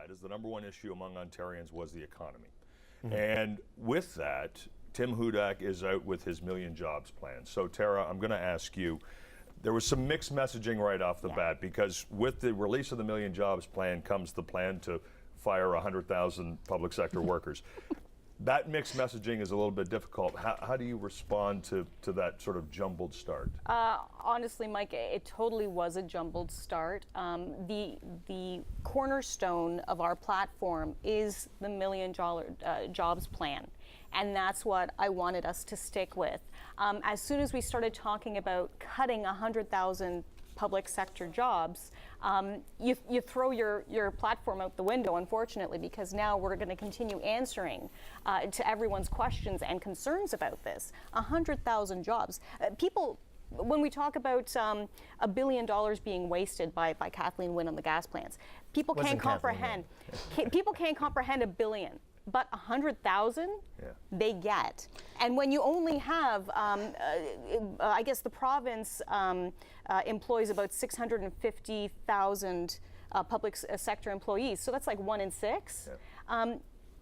Is the number one issue among Ontarians was the economy. And with that, Tim Hudak is out with his Million Jobs plan. So Tara, I'm going to ask you, there was some mixed messaging right off the bat, because with the release of the Million Jobs plan comes the plan to fire 100,000 public sector workers. That mixed messaging is a little bit difficult. How do you respond to that sort of jumbled start? Honestly, Mike, it totally was a jumbled start. The cornerstone of our platform is the Million Jobs plan, and that's what I wanted us to stick with. As soon as we started talking about cutting 100,000 public sector jobs, you throw your platform out the window, unfortunately, because now we're going to continue answering to everyone's questions and concerns about this. 100,000 jobs. People, when we talk about $1 billion being wasted by Kathleen Wynne on the gas plants, people can't comprehend. People can't comprehend $1 billion. But 100,000, they get. And when you only have, I guess the province employs about 650,000 public sector employees, so that's like 1 in 6.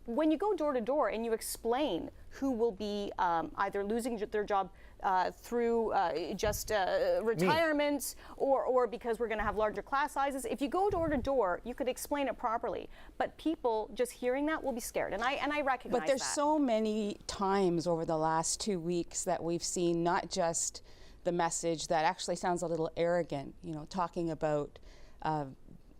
When you go door to door and you explain who will be either losing their job through just retirement or because we're going to have larger class sizes, if you go door to door, you could explain it properly. But people just hearing that will be scared, and I recognize that. But there's so many times over the last 2 weeks that we've seen not just the message that actually sounds a little arrogant, you know, talking about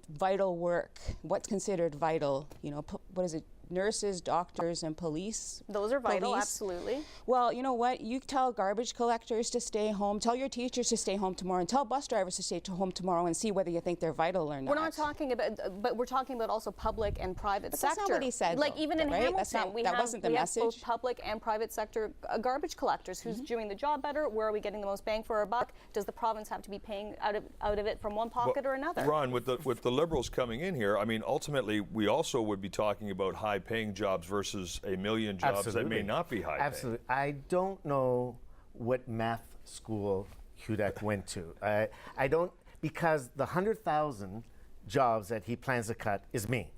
vital work, what's considered vital, you know, what is it? Nurses, doctors, and police. Those are vital, absolutely. Well, you know what? You tell garbage collectors to stay home, tell your teachers to stay home tomorrow, and tell bus drivers to stay home tomorrow, and see whether you think they're vital or not. We're not talking about, but we're talking about also public and private sector. That's not what he said. Like though, even in right? Hamilton, we have both public and private sector garbage collectors. Who's doing the job better? Where are we getting the most bang for our buck? Does the province have to be paying out of it from one pocket or another? Ron, with the Liberals coming in here, I mean, ultimately, we also would be talking about high-paying jobs versus a million jobs that may not be high-paying. Absolutely. I don't know what math school Hudak went to. I don't, because the 100,000 jobs that he plans to cut is me.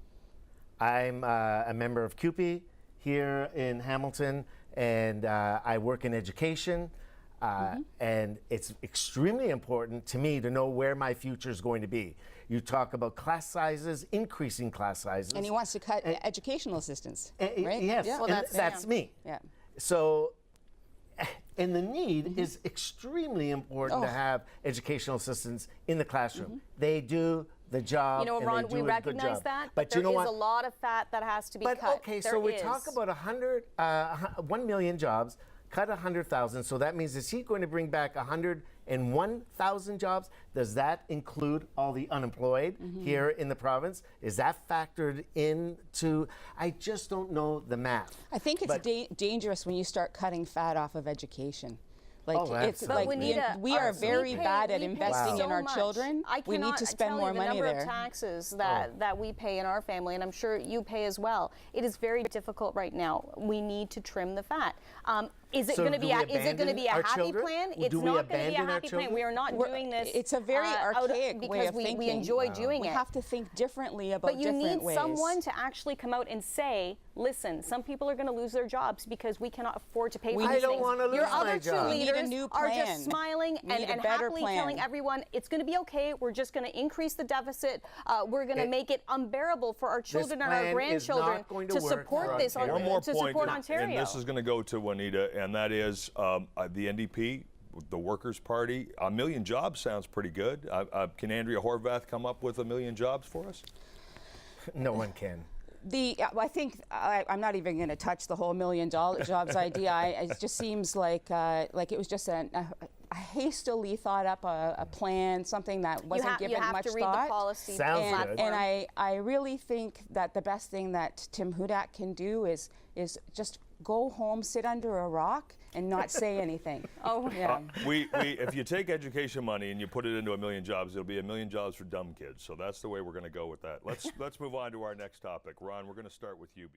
I'm a member of CUPE here in Hamilton, and I work in education. And it's extremely important to me to know where my future is going to be. You talk about class sizes, increasing class sizes. And he wants to cut educational assistance, right? Yes, yeah. Well, that's me. Yeah. So, and the need is extremely important to have educational assistants in the classroom. They do the job. You know, Ron, we recognize that, but there is a lot of fat that has to be cut. Okay, so we talk about 1 million jobs. Cut 100,000, so that means, is he going to bring back 101,000 jobs? Does that include all the unemployed here in the province? Is that factored into? I just don't know the math. I think it's dangerous when you start cutting fat off of education. Like it's like we are very bad at investing in our children. We need to spend more money there. The number of taxes that we pay in our family, and I'm sure you pay as well. It is very difficult right now. We need to trim the fat. Is it going to be a happy plan? It's not going to be a happy plan. We are not doing this. It's a very archaic way of thinking. We enjoy doing it. We have to think differently about different ways. But you need someone to actually come out and say, listen, some people are going to lose their jobs because we cannot afford to pay for these things. I don't want to lose my job. Your other two leaders are just smiling and happily telling everyone it's going to be okay. We're just going to increase the deficit. We're going to make it unbearable for our children and our grandchildren to support this, to support Ontario. And this is going to go to Juanita, and that is the NDP, the Workers' Party. 1 million jobs sounds pretty good. Can Andrea Horvath come up with 1 million jobs for us? No one can. I think I'm not even going to touch the whole $1 million jobs idea. It just seems like it was just a hastily thought up a plan, something that wasn't given much thought. You have to read the policy. Sounds good. And I really think that the best thing that Tim Hudak can do is just go home, sit under a rock, and not say anything. If you take education money and you put it into 1 million jobs, it'll be 1 million jobs for dumb kids. So that's the way we're going to go with that. Let's move on to our next topic. Ron, we're going to start with you.